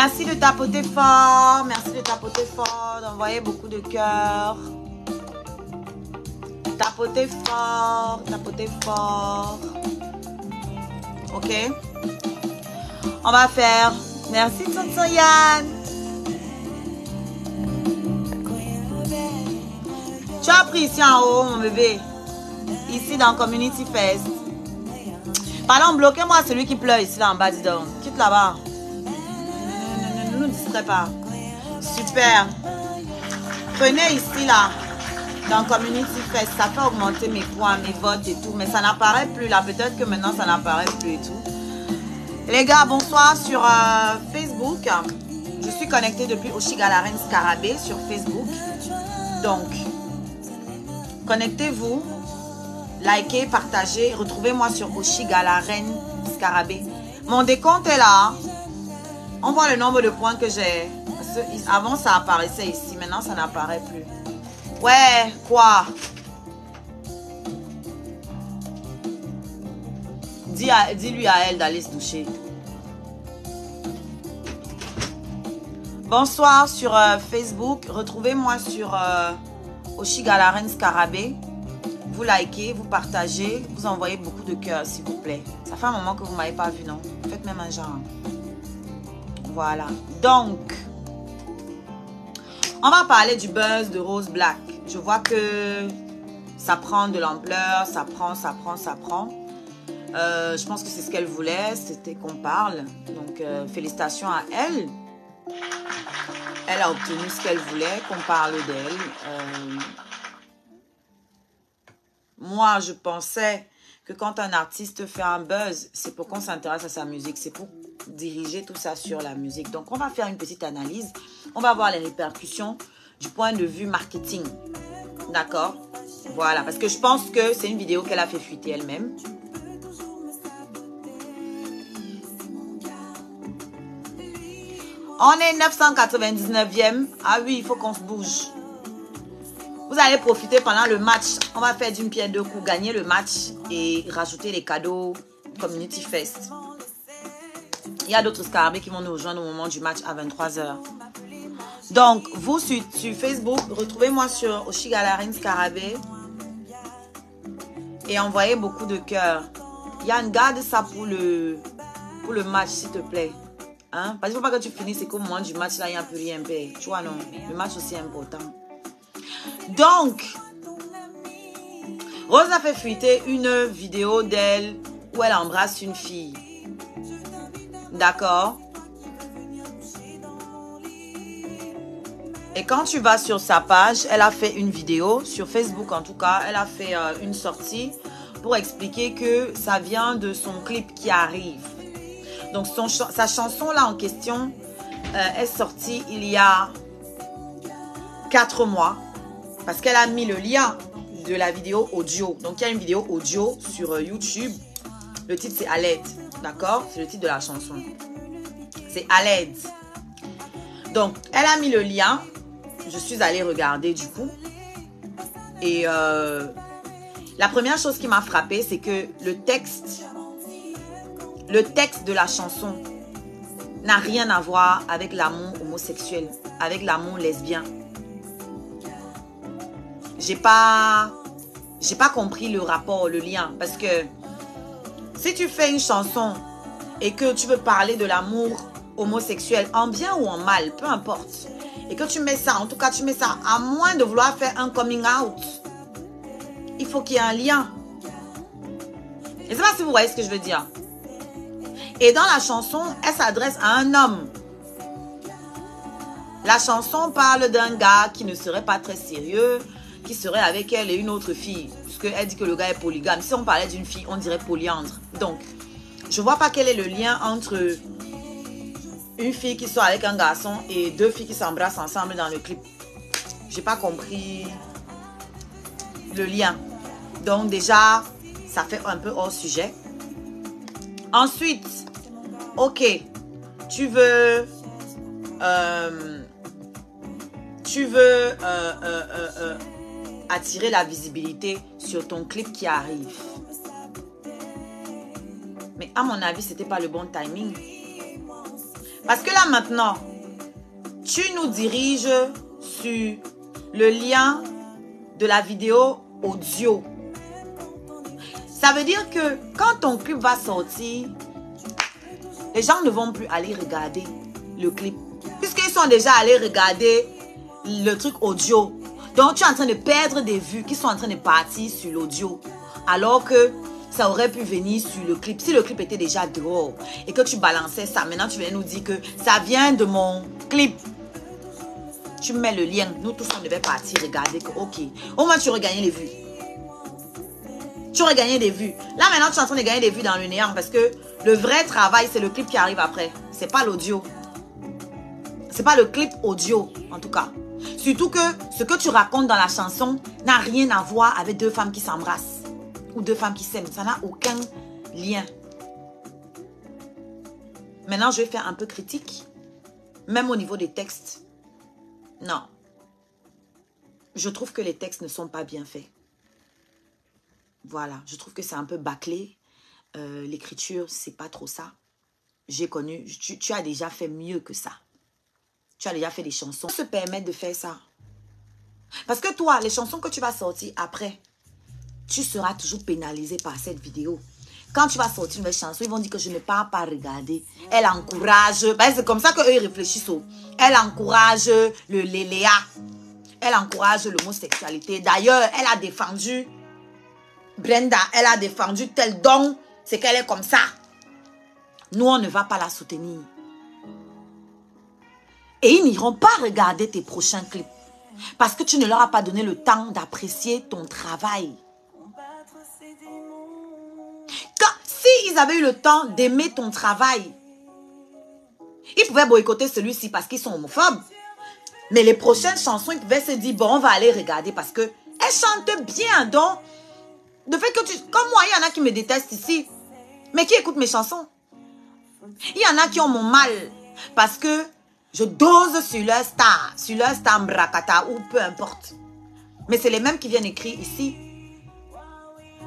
Merci de tapoter fort. Merci de tapoter fort. D'envoyer beaucoup de cœurs. Tapotez fort. Tapotez fort. Ok. On va faire. Merci Tonton Yann. Tu as pris ici en haut, mon bébé. Ici dans Community Fest. Pardon, bloquez-moi celui qui pleure ici là en bas, dis donc. Quitte là-bas. Ne nous distrait pas. Super. Prenez ici là. Dans Community Fest. Ça fait augmenter mes points, mes votes et tout. Mais ça n'apparaît plus là. Peut-être que maintenant ça n'apparaît plus et tout. Les gars, bonsoir sur Facebook. Je suis connectée depuis Oshigalarène Scarabée sur Facebook. Donc, connectez-vous. Likez, partagez. Retrouvez-moi sur Oshigalarène Scarabée. Mon décompte est là. On voit le nombre de points que j'ai. Avant, ça apparaissait ici. Maintenant, ça n'apparaît plus. Ouais, quoi? Dis-lui à elle d'aller se doucher. Bonsoir sur Facebook. Retrouvez-moi sur Oshigalarène Scarabée. Vous likez, vous partagez, vous envoyez beaucoup de cœurs, s'il vous plaît. Ça fait un moment que vous ne m'avez pas vu, non? Faites même un genre. Voilà. Donc, on va parler du buzz de Rose Black. Je vois que ça prend de l'ampleur, ça prend. Je pense que c'est ce qu'elle voulait, c'était qu'on parle. Donc, félicitations à elle. Elle a obtenu ce qu'elle voulait, qu'on parle d'elle. Moi, je pensais que quand un artiste fait un buzz, c'est pour qu'on s'intéresse à sa musique. C'est pour diriger tout ça sur la musique. Donc, on va faire une petite analyse. On va voir les répercussions du point de vue marketing. D'accord? Voilà, parce que je pense que c'est une vidéo qu'elle a fait fuiter elle-même. On est 999e. Ah oui, il faut qu'on se bouge. Vous allez profiter pendant le match. On va faire d'une pierre deux coups, gagner le match et rajouter les cadeaux Community Fest. Il y a d'autres scarabées qui vont nous rejoindre au moment du match à 23h. Donc, vous sur Facebook, retrouvez-moi sur Oshigalarène Scarabée et envoyez beaucoup de cœurs. Yann, garde ça pour le match, s'il te plaît. Hein? Parce qu'il ne faut pas que tu finisses et qu'au moment du match, là, il n'y a plus rien. Tu vois, non? Le match aussi est important. Donc, Rose a fait fuiter une vidéo d'elle où elle embrasse une fille. D'accord? Et quand tu vas sur sa page, elle a fait une vidéo, sur Facebook en tout cas, elle a fait une sortie pour expliquer que ça vient de son clip qui arrive. Donc, sa chanson là en question est sortie il y a 4 mois. Parce qu'elle a mis le lien de la vidéo audio. Donc, il y a une vidéo audio sur YouTube. Le titre, c'est « À l'aide ». D'accord? C'est le titre de la chanson. C'est « À l'aide ». Donc, elle a mis le lien. Je suis allée regarder du coup. Et la première chose qui m'a frappée, c'est que le texte de la chanson n'a rien à voir avec l'amour homosexuel, avec l'amour lesbien. J'ai pas compris le rapport, le lien. Parce que si tu fais une chanson et que tu veux parler de l'amour homosexuel, en bien ou en mal, peu importe, et que tu mets ça, en tout cas tu mets ça, à moins de vouloir faire un coming out, il faut qu'il y ait un lien. Je ne sais pas si vous voyez ce que je veux dire. Et dans la chanson, elle s'adresse à un homme. La chanson parle d'un gars qui ne serait pas très sérieux, qui serait avec elle et une autre fille. Puisqu'elle dit que le gars est polygame. Si on parlait d'une fille, on dirait polyandre. Donc, je ne vois pas quel est le lien entre une fille qui sort avec un garçon et 2 filles qui s'embrassent ensemble dans le clip. Je n'ai pas compris le lien. Donc déjà, ça fait un peu hors sujet. Ensuite, ok, tu veux attirer la visibilité sur ton clip qui arrive. Mais à mon avis, c'était pas le bon timing. Parce que là maintenant, tu nous diriges sur le lien de la vidéo audio. Ça veut dire que quand ton clip va sortir, les gens ne vont plus aller regarder le clip. Puisqu'ils sont déjà allés regarder le truc audio. Donc tu es en train de perdre des vues qui sont en train de partir sur l'audio. Alors que ça aurait pu venir sur le clip. Si le clip était déjà dehors et que tu balançais ça, maintenant tu viens nous dire que ça vient de mon clip. Tu mets le lien. Nous tous on devait partir regarder que ok. Au moins tu aurais gagné les vues. Tu aurais gagné des vues. Là maintenant tu es en train de gagner des vues dans le néant parce que le vrai travail c'est le clip qui arrive après. C'est pas l'audio. C'est pas le clip audio en tout cas. Surtout que ce que tu racontes dans la chanson n'a rien à voir avec deux femmes qui s'embrassent ou deux femmes qui s'aiment. Ça n'a aucun lien. Maintenant, je vais faire un peu critique, même au niveau des textes. Non. Je trouve que les textes ne sont pas bien faits. Voilà, je trouve que c'est un peu bâclé. L'écriture, c'est pas trop ça. J'ai connu, tu as déjà fait mieux que ça. Tu as déjà fait des chansons. Se permettre de faire ça. Parce que toi, les chansons que tu vas sortir après, tu seras toujours pénalisé par cette vidéo. Quand tu vas sortir une nouvelle chanson, ils vont dire que je ne pars pas regarder. Elle encourage. Ben, c'est comme ça qu'eux ils réfléchissent. Elle encourage le léléa. Elle encourage l'homosexualité. D'ailleurs, elle a défendu Brenda. Elle a défendu tel don. C'est qu'elle est comme ça. Nous, on ne va pas la soutenir. Et ils n'iront pas regarder tes prochains clips. Parce que tu ne leur as pas donné le temps d'apprécier ton travail. S'ils avaient eu le temps d'aimer ton travail, ils pouvaient boycotter celui-ci parce qu'ils sont homophobes. Mais les prochaines chansons, ils pouvaient se dire, bon, on va aller regarder parce qu'elles chantent bien. Donc, le fait que tu... Comme moi, il y en a qui me détestent ici, mais qui écoutent mes chansons. Il y en a qui ont mon mal parce que je dose sur leur star Mbrakata ou peu importe. Mais c'est les mêmes qui viennent écrire ici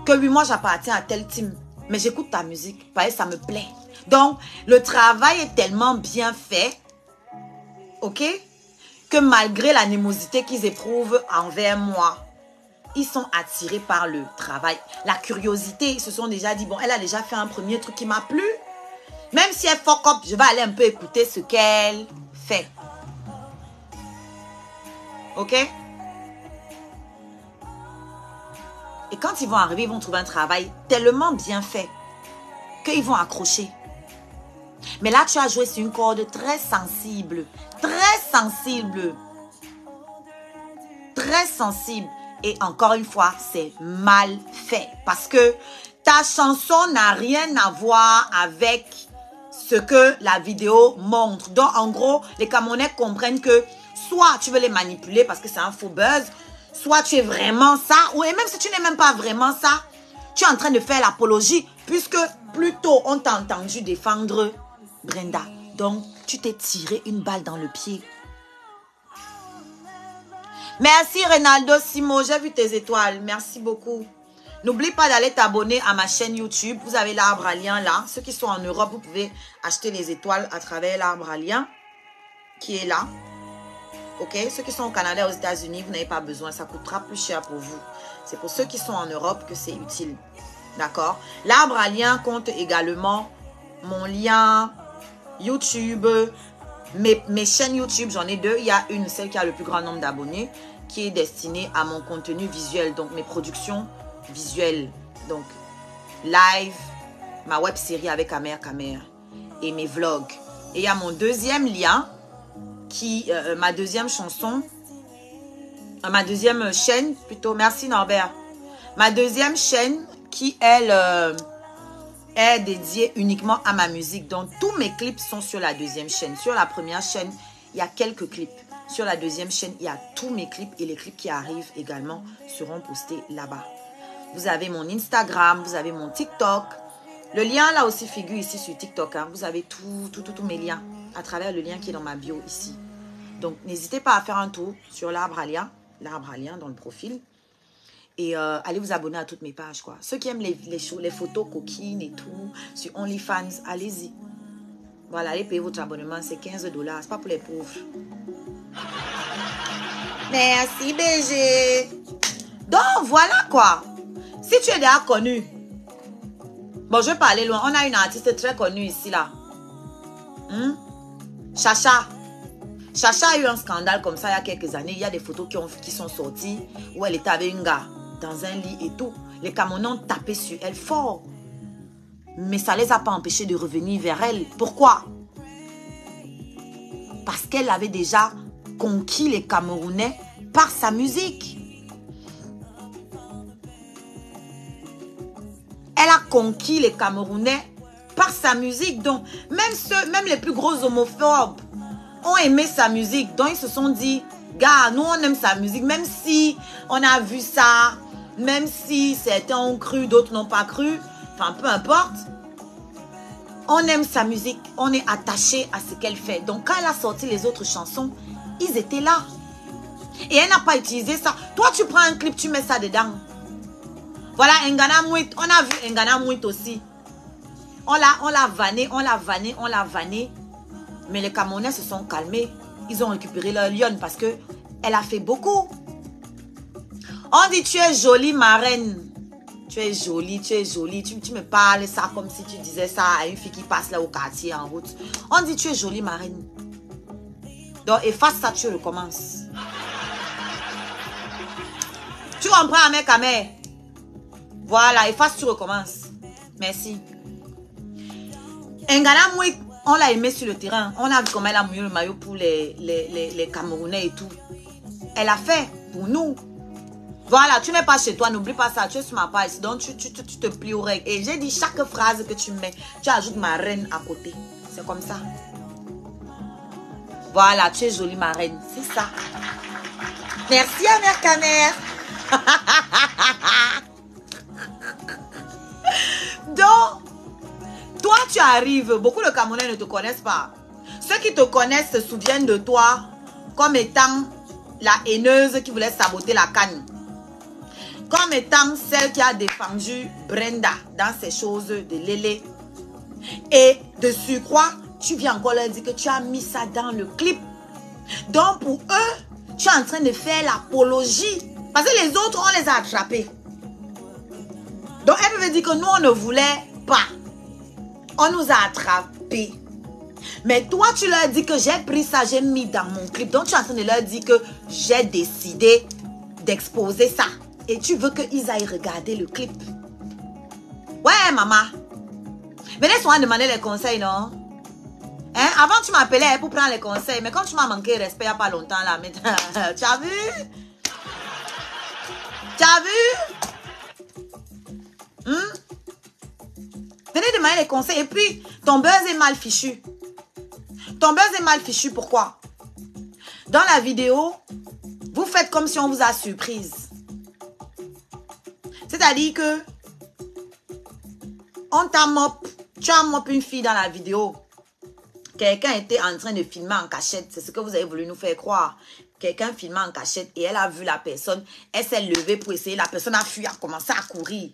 que oui, moi j'appartiens à tel team. Mais j'écoute ta musique, parce que ça me plaît. Donc, le travail est tellement bien fait, ok, que malgré l'animosité qu'ils éprouvent envers moi, ils sont attirés par le travail. La curiosité, ils se sont déjà dit, bon, elle a déjà fait un premier truc qui m'a plu. Même si elle fuck up, je vais aller un peu écouter ce qu'elle fait. Ok? Et quand ils vont arriver, ils vont trouver un travail tellement bien fait qu'ils vont accrocher. Mais là, tu as joué sur une corde très sensible. Très sensible. Très sensible. Et encore une fois, c'est mal fait. Parce que ta chanson n'a rien à voir avec ce que la vidéo montre. Donc, en gros, les Camerounais comprennent que soit tu veux les manipuler parce que c'est un faux buzz, soit tu es vraiment ça, ou et même si tu n'es même pas vraiment ça, tu es en train de faire l'apologie, puisque plus tôt on t'a entendu défendre Brenda. Donc, tu t'es tiré une balle dans le pied. Merci Reynaldo Simo, j'ai vu tes étoiles, merci beaucoup. N'oublie pas d'aller t'abonner à ma chaîne YouTube. Vous avez l'arbre à lien là. Ceux qui sont en Europe, vous pouvez acheter les étoiles à travers l'arbre à lien qui est là. Ok, ceux qui sont au Canada et aux États-Unis, vous n'avez pas besoin, ça coûtera plus cher pour vous. C'est pour ceux qui sont en Europe que c'est utile. D'accord? L'arbre à lien compte également mon lien YouTube, mes chaînes YouTube, j'en ai deux. Il y a une, celle qui a le plus grand nombre d'abonnés, qui est destinée à mon contenu visuel, donc mes productions visuelles. Donc, live, ma web série avec Amer et mes vlogs. Et il y a mon deuxième lien, qui, ma deuxième chanson, ma deuxième chaîne plutôt, merci Norbert, ma deuxième chaîne qui elle est dédiée uniquement à ma musique. Donc tous mes clips sont sur la deuxième chaîne. Sur la première chaîne, il y a quelques clips. Sur la deuxième chaîne, il y a tous mes clips et les clips qui arrivent également seront postés là-bas. Vous avez mon Instagram, vous avez mon TikTok. Le lien là aussi figure ici sur TikTok. Hein. Vous avez tous mes liens à travers le lien qui est dans ma bio ici. Donc, n'hésitez pas à faire un tour sur l'arbre à lien dans le profil. Et allez vous abonner à toutes mes pages, quoi. Ceux qui aiment les photos coquines et tout, sur OnlyFans, allez-y. Voilà, allez payer votre abonnement, c'est 15 $. C'est pas pour les pauvres. Merci, BG. Donc, voilà quoi. Si tu es déjà connu. Bon, je vais pas aller loin. On a une artiste très connue ici, là. Chacha. Chacha a eu un scandale comme ça il y a quelques années. Il y a des photos qui sont sorties où elle était avec un gars dans un lit et tout. Les Camerounais ont tapé sur elle fort. Mais ça ne les a pas empêchés de revenir vers elle. Pourquoi? Parce qu'elle avait déjà conquis les Camerounais par sa musique. Elle a conquis les Camerounais par sa musique. Donc, même les plus gros homophobes ont aimé sa musique. Donc, ils se sont dit, gars, nous, on aime sa musique. Même si on a vu ça, même si certains ont cru, d'autres n'ont pas cru. Enfin, peu importe. On aime sa musique. On est attaché à ce qu'elle fait. Donc, quand elle a sorti les autres chansons, ils étaient là. Et elle n'a pas utilisé ça. Toi, tu prends un clip, tu mets ça dedans. Voilà, Ngana Mouit. On a vu Ngana Mouit aussi. On l'a vanné. Mais les Camerounais se sont calmés. Ils ont récupéré leur lion parce que elle a fait beaucoup. On dit, tu es jolie, ma reine. Tu es jolie, tu es jolie. Tu me parles ça comme si tu disais ça à une fille qui passe là au quartier en route. On dit, tu es jolie, ma reine. Donc, efface ça, tu recommences. Tu comprends, mec, Amé? Voilà, efface, tu recommences. Merci. Ngana Mouik, on l'a aimé sur le terrain. On a vu comment elle a mouillé le maillot pour les Camerounais et tout. Elle a fait pour nous. Voilà, tu n'es pas chez toi, n'oublie pas ça. Tu es sur ma page, donc tu te plies aux règles. Et j'ai dit, chaque phrase que tu mets, tu ajoutes ma reine à côté. C'est comme ça. Voilà, tu es jolie, ma reine. C'est ça. Merci, Amère Camer. Donc, toi, tu arrives. Beaucoup de Camerounais ne te connaissent pas. Ceux qui te connaissent se souviennent de toi comme étant la haineuse qui voulait saboter la canne. Comme étant celle qui a défendu Brenda dans ces choses de Lélé. Et de surcroît, tu viens encore leur dire que tu as mis ça dans le clip. Donc pour eux, tu es en train de faire l'apologie. Parce que les autres, on les a attrapés. Donc elle veut dire que nous, on ne voulait pas. On nous a attrapés. Mais toi, tu leur dis que j'ai pris ça, j'ai mis dans mon clip. Donc tu es en train de leur dire que j'ai décidé d'exposer ça. Et tu veux qu'ils aillent regarder le clip. Ouais, maman. Venez souvent demander les conseils, non? Hein? Avant, tu m'appelais pour prendre les conseils. Mais quand tu m'as manqué de respect il n'y a pas longtemps, là, mais tu as vu? Tu as vu? Venez demander les conseils. Et puis, ton buzz est mal fichu. Ton buzz est mal fichu, pourquoi? Dans la vidéo, vous faites comme si on vous a surprise. C'est-à-dire que on t'a mop, tu as mop une fille dans la vidéo. Quelqu'un était en train de filmer en cachette. C'est ce que vous avez voulu nous faire croire. Quelqu'un filmait en cachette et elle a vu la personne. Elle s'est levée pour essayer. La personne a fui, a commencé à courir.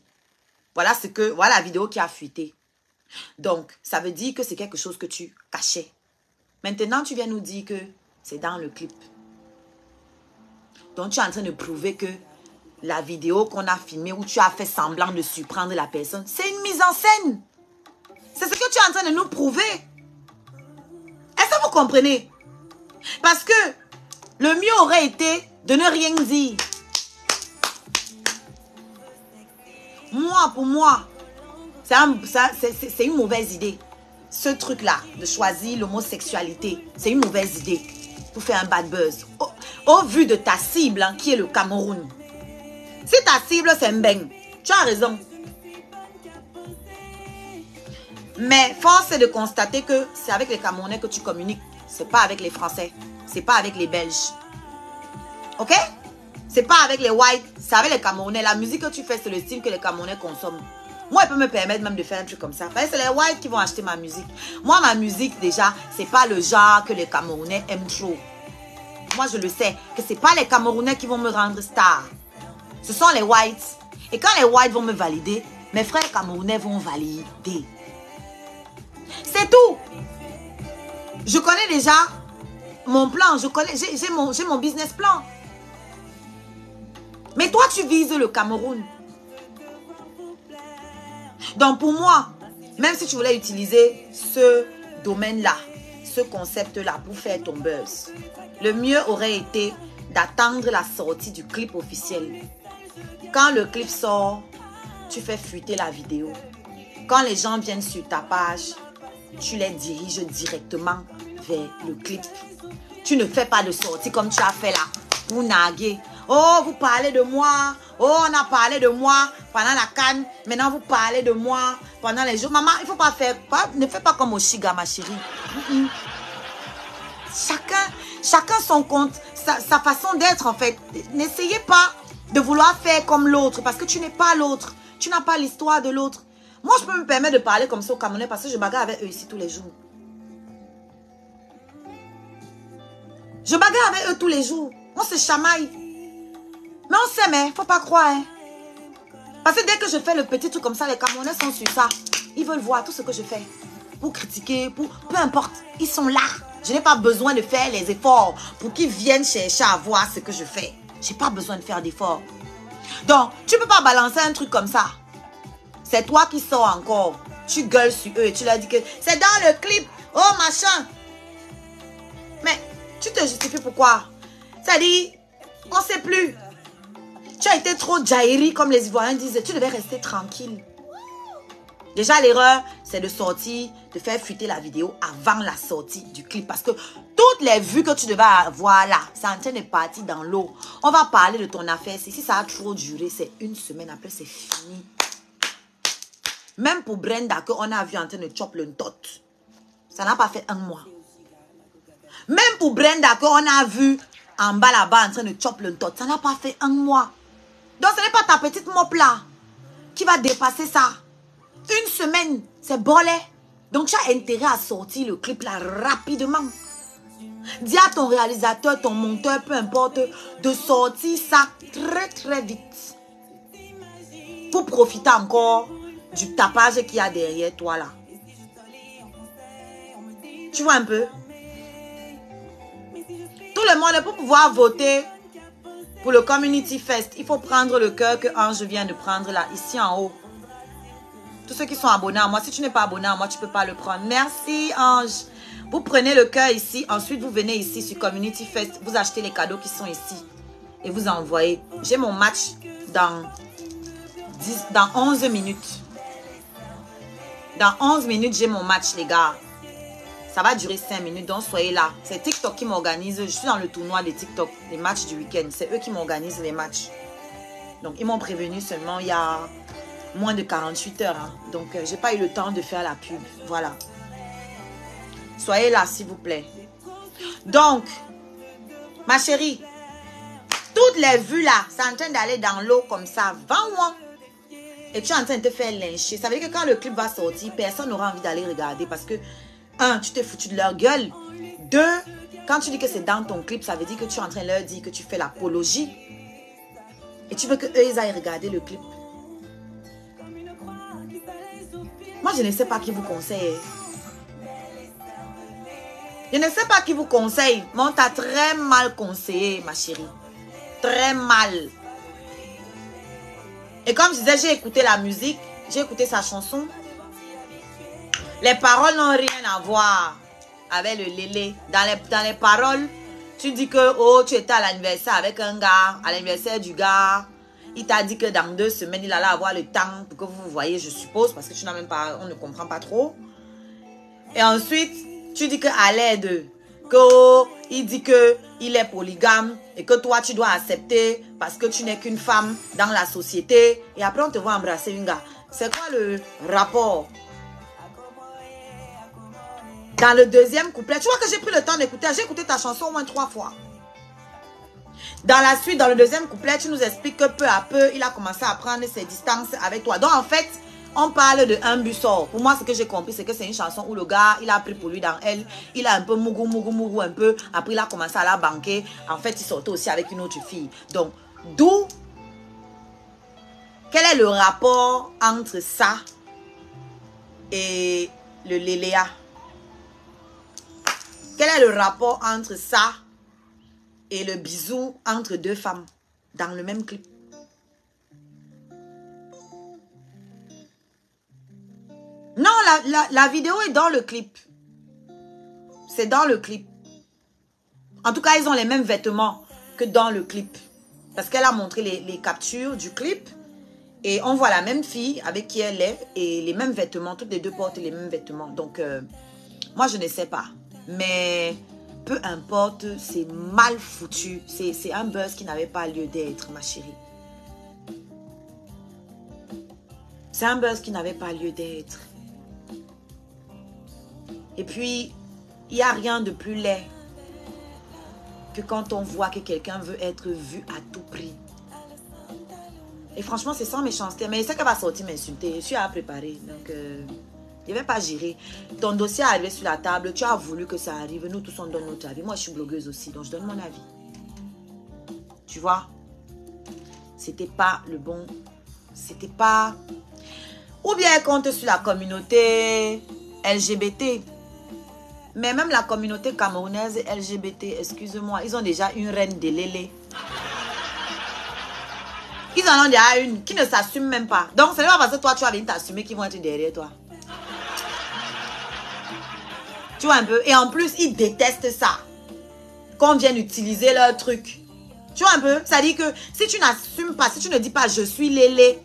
Voilà la vidéo qui a fuité. Donc, ça veut dire que c'est quelque chose que tu cachais. Maintenant, tu viens nous dire que c'est dans le clip. Donc, tu es en train de prouver que la vidéo qu'on a filmée où tu as fait semblant de surprendre la personne, c'est une mise en scène. C'est ce que tu es en train de nous prouver. Est-ce que vous comprenez? Parce que le mieux aurait été de ne rien dire. Moi, pour moi, c'est une mauvaise idée. Ce truc-là, de choisir l'homosexualité, c'est une mauvaise idée pour faire un bad buzz. Au vu de ta cible, hein, qui est le Cameroun. Si ta cible, c'est Mbeng, tu as raison. Mais force est de constater que c'est avec les Camerounais que tu communiques. C'est pas avec les Français. C'est pas avec les Belges. Ok? C'est pas avec les Whites. C'est avec les Camerounais. La musique que tu fais, c'est le style que les Camerounais consomment. Moi, je peux me permettre même de faire un truc comme ça. Parce que c'est les Whites qui vont acheter ma musique. Moi, ma musique, déjà, c'est pas le genre que les Camerounais aiment trop. Moi, je le sais. Que c'est pas les Camerounais qui vont me rendre star. Ce sont les Whites. Et quand les Whites vont me valider, mes frères Camerounais vont valider. C'est tout. Je connais déjà mon plan. J'ai mon business plan. Mais toi, tu vises le Cameroun. Donc pour moi, même si tu voulais utiliser ce domaine-là, ce concept-là pour faire ton buzz, le mieux aurait été d'attendre la sortie du clip officiel. Quand le clip sort, tu fais fuiter la vidéo. Quand les gens viennent sur ta page, tu les diriges directement vers le clip. Tu ne fais pas de sortie comme tu as fait là, pour narguer. Oh, vous parlez de moi. Oh, on a parlé de moi pendant la CAN. Maintenant, vous parlez de moi pendant les jours. Maman, il ne faut pas faire. Ne fais pas comme Oshiga, ma chérie. Chacun son compte, sa façon d'être en fait. N'essayez pas de vouloir faire comme l'autre parce que tu n'es pas l'autre. Tu n'as pas l'histoire de l'autre. Moi, je peux me permettre de parler comme ça aux Camerounais parce que je bagarre avec eux ici tous les jours. Je bagarre avec eux tous les jours. On se chamaille. Mais on s'aime, hein. Faut pas croire, hein. Parce que dès que je fais le petit truc comme ça, les Camerounais sont sur ça. Ils veulent voir tout ce que je fais. Pour critiquer, peu importe. Ils sont là. Je n'ai pas besoin de faire les efforts pour qu'ils viennent chercher à voir ce que je fais. Je n'ai pas besoin de faire d'efforts. Donc, tu ne peux pas balancer un truc comme ça. C'est toi qui sors encore. Tu gueules sur eux et tu leur dis que c'est dans le clip. Oh, machin. Mais tu te justifies pourquoi? C'est-à-dire, on ne sait plus. Tu as été trop jairi, comme les Ivoiriens disaient. Tu devais rester tranquille. Déjà, l'erreur, c'est de sortir, de faire fuiter la vidéo avant la sortie du clip. Parce que toutes les vues que tu devais avoir là, ça en train de partir dans l'eau. On va parler de ton affaire. Si ça a trop duré, c'est une semaine après, c'est fini. Même pour Brenda, qu'on a vu en train de chop le tot, ça n'a pas fait un mois. Même pour Brenda, qu'on a vu en bas là-bas en train de chop le tot, ça n'a pas fait un mois. Donc, ce n'est pas ta petite mop là qui va dépasser ça. Une semaine, c'est bolé. Donc, tu as intérêt à sortir le clip là rapidement. Dis à ton réalisateur, ton monteur, peu importe, de sortir ça très très vite. Pour profiter encore du tapage qu'il y a derrière toi là. Tu vois un peu? Tout le monde, pour pouvoir voter pour le Community Fest, il faut prendre le cœur que Ange vient de prendre là, ici en haut. Tous ceux qui sont abonnés à moi, si tu n'es pas abonné à moi, tu ne peux pas le prendre. Merci Ange. Vous prenez le cœur ici, ensuite vous venez ici sur Community Fest, vous achetez les cadeaux qui sont ici et vous envoyez. J'ai mon match dans 11 minutes. Dans 11 minutes, j'ai mon match, les gars. Ça va durer 5 minutes, donc soyez là. C'est TikTok qui m'organise. Je suis dans le tournoi de TikTok, les matchs du week-end. C'est eux qui m'organisent les matchs. Donc, ils m'ont prévenu seulement il y a moins de 48 heures. Hein. Donc, je n'ai pas eu le temps de faire la pub. Voilà. Soyez là, s'il vous plaît. Donc, ma chérie, toutes les vues là, c'est en train d'aller dans l'eau comme ça. 20 mois. Et tu es en train de te faire lyncher. Ça veut dire que quand le clip va sortir, personne n'aura envie d'aller regarder parce que 1, tu t'es foutu de leur gueule. 2, quand tu dis que c'est dans ton clip, ça veut dire que tu es en train de leur dire que tu fais l'apologie. Et tu veux qu'eux, ils aillent regarder le clip. Moi, je ne sais pas qui vous conseille. Je ne sais pas qui vous conseille. Mais on t'a très mal conseillé, ma chérie. Très mal. Et comme je disais, j'ai écouté la musique. J'ai écouté sa chanson. Les paroles n'ont rien à voir avec le lélé. Dans les paroles, tu dis que oh, tu étais à l'anniversaire avec un gars, à l'anniversaire du gars. Il t'a dit que dans 2 semaines, il allait avoir le temps pour que vous vous voyez, je suppose, parce que tu n'as même pas, on ne comprend pas trop. Et ensuite, tu dis que à l'aide, que oh, il dit que il est polygame et que toi, tu dois accepter parce que tu n'es qu'une femme dans la société. Et après, on te voit embrasser une gars. C'est quoi le rapport? Dans le deuxième couplet, tu vois que j'ai pris le temps d'écouter. J'ai écouté ta chanson au moins 3 fois. Dans la suite, dans le deuxième couplet, tu nous expliques que peu à peu, il a commencé à prendre ses distances avec toi. Donc en fait, on parle de un bussor. Pour moi, ce que j'ai compris, c'est que c'est une chanson où le gars, il a pris pour lui dans elle. Il a un peu mougou un peu. Après, il a commencé à la banquer. En fait, il sortait aussi avec une autre fille. Donc, d'où, quel est le rapport entre ça et le Léléa? Quel est le rapport entre ça et le bisou entre deux femmes dans le même clip? Non, la vidéo est dans le clip. C'est dans le clip. En tout cas, ils ont les mêmes vêtements que dans le clip. Parce qu'elle a montré les captures du clip. Et on voit la même fille avec qui elle est. Et les mêmes vêtements. Toutes les deux portent les mêmes vêtements. Donc, moi, je ne sais pas. Mais peu importe, c'est mal foutu. C'est un buzz qui n'avait pas lieu d'être, ma chérie. C'est un buzz qui n'avait pas lieu d'être. Et puis, il n'y a rien de plus laid que quand on voit que quelqu'un veut être vu à tout prix. Et franchement, c'est sans méchanceté. Mais c'est qu'elle va sortir m'insulter. Je suis à préparer. Donc, je ne vais pas gérer. Ton dossier est arrivé sur la table. Tu as voulu que ça arrive. Nous tous, on donne notre avis. Moi, je suis blogueuse aussi. Donc, je donne mon avis. Tu vois? C'était pas le bon. C'était pas... Ou bien elle compte sur la communauté LGBT. Mais même la communauté camerounaise LGBT, excusez-moi, ils ont déjà une reine de lélé. Ils en ont déjà une qui ne s'assume même pas. Donc, ce n'est pas parce que toi, tu vas venir t'assumer qu'ils vont être derrière toi. Tu vois un peu? Et en plus, ils détestent ça. Qu'on vienne utiliser leur truc. Tu vois un peu? Ça dit que si tu n'assumes pas, si tu ne dis pas je suis lélé,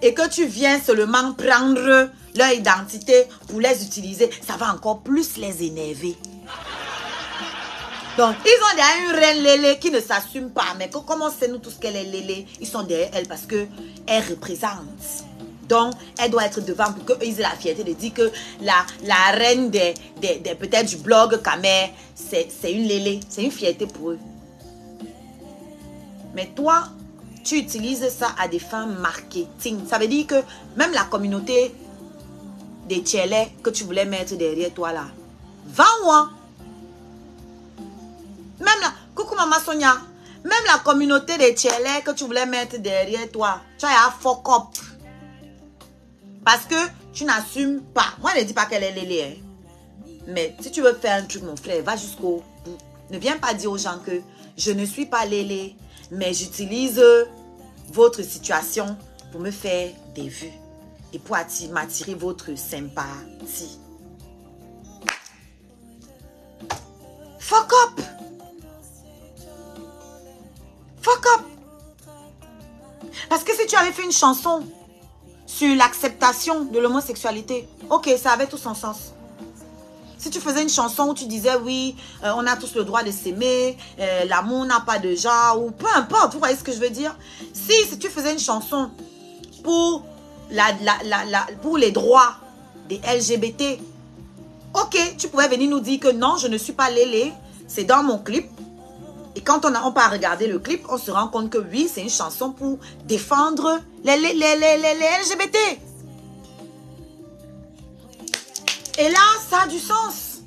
et que tu viens seulement prendre leur identité pour les utiliser, ça va encore plus les énerver. Donc, ils ont derrière une reine lélé qui ne s'assume pas. Mais comme on sait nous tous qu'elle est lélé, ils sont derrière elle parce qu'elle représente. Donc, elle doit être devant pour qu'ils aient la fierté de dire que la reine peut-être du blog Kamer, c'est une lélé. C'est une fierté pour eux. Mais toi, tu utilises ça à des fins marketing. Ça veut dire que même la communauté des tchélés que tu voulais mettre derrière toi là, vends-moi. Même la... Coucou Maman Sonia. Même la communauté des tchélés que tu voulais mettre derrière toi, tu as un fuck up. Parce que tu n'assumes pas. Moi, je ne dis pas qu'elle est lélé. Hein. Mais si tu veux faire un truc, mon frère, va jusqu'au bout. Ne viens pas dire aux gens que je ne suis pas lélé, mais j'utilise votre situation pour me faire des vues et pour m'attirer votre sympathie. Fuck up! Fuck up! Parce que si tu avais fait une chanson sur l'acceptation de l'homosexualité, ok, ça avait tout son sens. Si tu faisais une chanson où tu disais oui, on a tous le droit de s'aimer, l'amour n'a pas de genre, ou peu importe, vous voyez ce que je veux dire? Si tu faisais une chanson pour, pour les droits des LGBT, ok, tu pouvais venir nous dire que non, je ne suis pas lélé, c'est dans mon clip. Et quand on part regarder le clip, on se rend compte que oui, c'est une chanson pour défendre les LGBT. Et là, ça a du sens.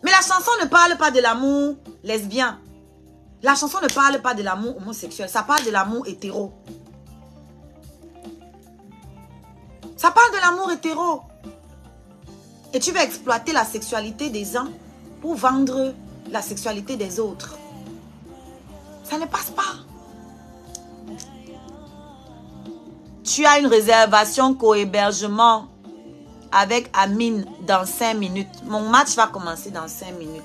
Mais la chanson ne parle pas de l'amour lesbien. La chanson ne parle pas de l'amour homosexuel. Ça parle de l'amour hétéro. Ça parle de l'amour hétéro. Et tu vas exploiter la sexualité des uns pour vendre la sexualité des autres. Ça ne passe pas. Tu as une réservation co-hébergement avec Amine dans 5 minutes. Mon match va commencer dans 5 minutes.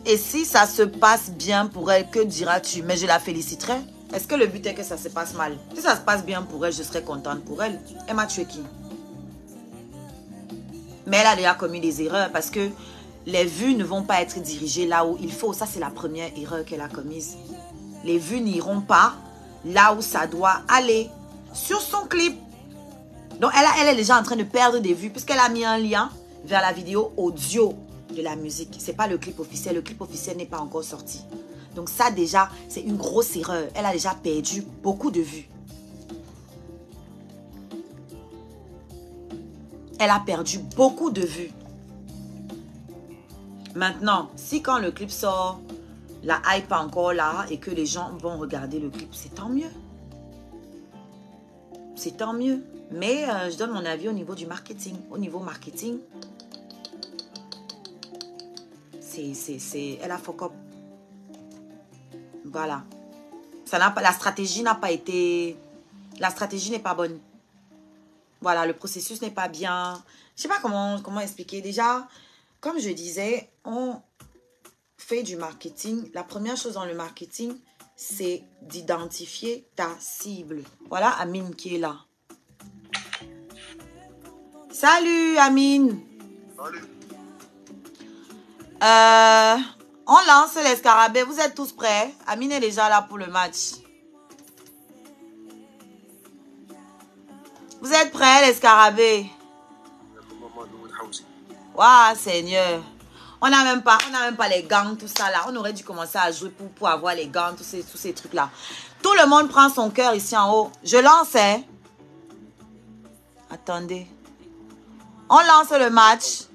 Et si ça se passe bien pour elle, que diras-tu? Mais je la féliciterai. Est-ce que le but est que ça se passe mal? Si ça se passe bien pour elle, je serai contente pour elle. Elle m'a tué qui? Mais elle a déjà commis des erreurs parce que les vues ne vont pas être dirigées là où il faut. Ça, c'est la première erreur qu'elle a commise. Les vues n'iront pas là où ça doit aller. Sur son clip. Donc, elle est déjà en train de perdre des vues puisqu'elle a mis un lien vers la vidéo audio de la musique. Ce n'est pas le clip officiel. Le clip officiel n'est pas encore sorti. Donc ça déjà, c'est une grosse erreur. Elle a déjà perdu beaucoup de vues. Elle a perdu beaucoup de vues. Maintenant, si quand le clip sort, la hype est encore là et que les gens vont regarder le clip, c'est tant mieux. c'est tant mieux. Mais je donne mon avis au niveau du marketing. Au niveau marketing, elle a fuck up. Voilà. La stratégie n'a pas été... La stratégie n'est pas bonne. Voilà, le processus n'est pas bien. Je sais pas comment expliquer. Déjà, comme je disais, on fait du marketing. La première chose dans le marketing, c'est d'identifier ta cible. Voilà Amine qui est là. Salut Amine. Salut. On lance les scarabées. Vous êtes tous prêts? Amine est déjà là pour le match. Vous êtes prêts les scarabées? Waouh Seigneur. On n'a même pas les gants, tout ça là. On aurait dû commencer à jouer pour avoir les gants, tous ces trucs là. Tout le monde prend son cœur ici en haut. Je lance, hein. Attendez. On lance le match.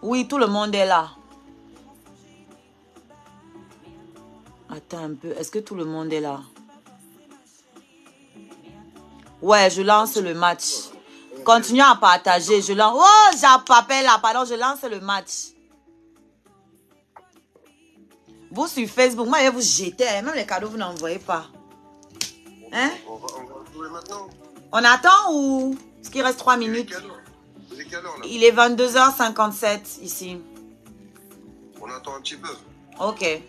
Oui, tout le monde est là. Attends un peu. Est-ce que tout le monde est là? Ouais, je lance le match. Continuez à partager. Je lance. Oh, j'appelle là. Pardon, je lance le match. Vous sur Facebook, moi je vais vous jeter. Même les cadeaux, vous n'envoyez pas. Hein? On va jouer maintenant. On attend ou... Est-ce qu'il reste 3 minutes? Il est 22h57 ici. On attend un petit peu. Ok.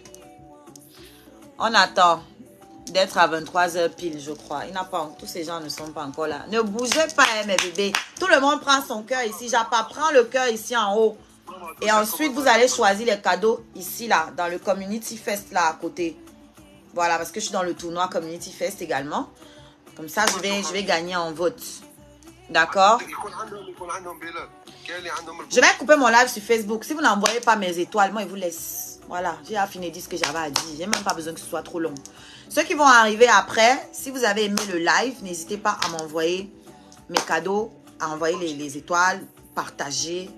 On attend d'être à 23h pile, je crois. Il n'a pas... Tous ces gens ne sont pas encore là. Ne bougez pas, hein, mes bébés. Tout le monde prend son cœur ici. Japa prend le cœur ici en haut. Et ensuite, vous allez choisir les cadeaux ici, là, dans le Community Fest, là, à côté. Voilà, parce que je suis dans le tournoi Community Fest également. Comme ça, je vais gagner en vote. D'accord? Je vais couper mon live sur Facebook. Si vous n'envoyez pas mes étoiles, moi, je vous laisse. Voilà, j'ai affiné dit ce que j'avais à dire. J'ai même pas besoin que ce soit trop long. Ceux qui vont arriver après, si vous avez aimé le live, n'hésitez pas à m'envoyer mes cadeaux, à envoyer les étoiles, partager.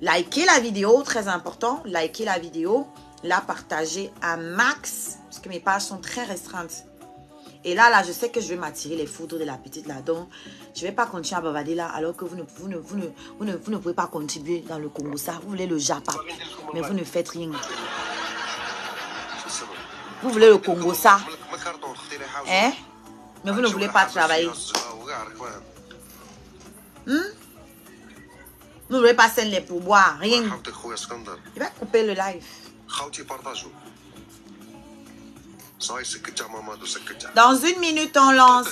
Likez la vidéo, très important. Likez la vidéo, la partagez un max, parce que mes pages sont très restreintes. Et là, je sais que je vais m'attirer les foudres de la petite là. Donc, je ne vais pas continuer à bavarder là, alors que vous ne pouvez pas contribuer dans le Congo. Ça, vous voulez le Japa, mais vous ne faites rien. Vous voulez le Congo, ça. Hein? Mais vous ne voulez pas travailler. Vous ne voulez pas scène les pourboires, rien. Il va couper le live. Dans 1 minute, on lance.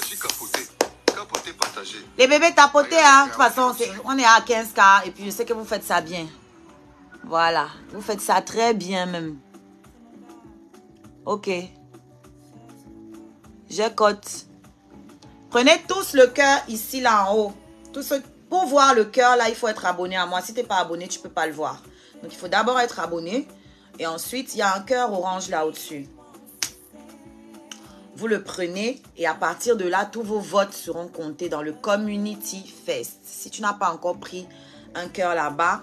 Les bébés tapotez, hein. De toute façon, on est à 15K et puis je sais que vous faites ça bien. Voilà. Vous faites ça très bien même. Ok. Je cote. Prenez tous le cœur ici, là en haut. Pour voir le cœur, là, il faut être abonné à moi. Si tu n'es pas abonné, tu ne peux pas le voir. Donc, il faut d'abord être abonné. Et ensuite, il y a un cœur orange là au-dessus. Vous le prenez et à partir de là, tous vos votes seront comptés dans le Community Fest. Si tu n'as pas encore pris un cœur là-bas,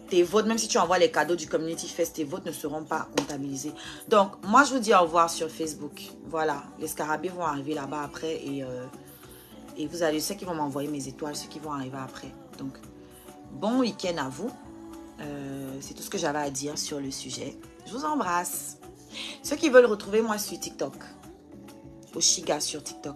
tes votes, même si tu envoies les cadeaux du Community Fest, tes votes ne seront pas comptabilisés. Donc, moi, je vous dis au revoir sur Facebook. Voilà, les scarabées vont arriver là-bas après et vous allez, ceux qui vont m'envoyer mes étoiles, ceux qui vont arriver après. Donc, bon week-end à vous. C'est tout ce que j'avais à dire sur le sujet. Je vous embrasse. Ceux qui veulent retrouver moi sur TikTok, Oshiga sur TikTok.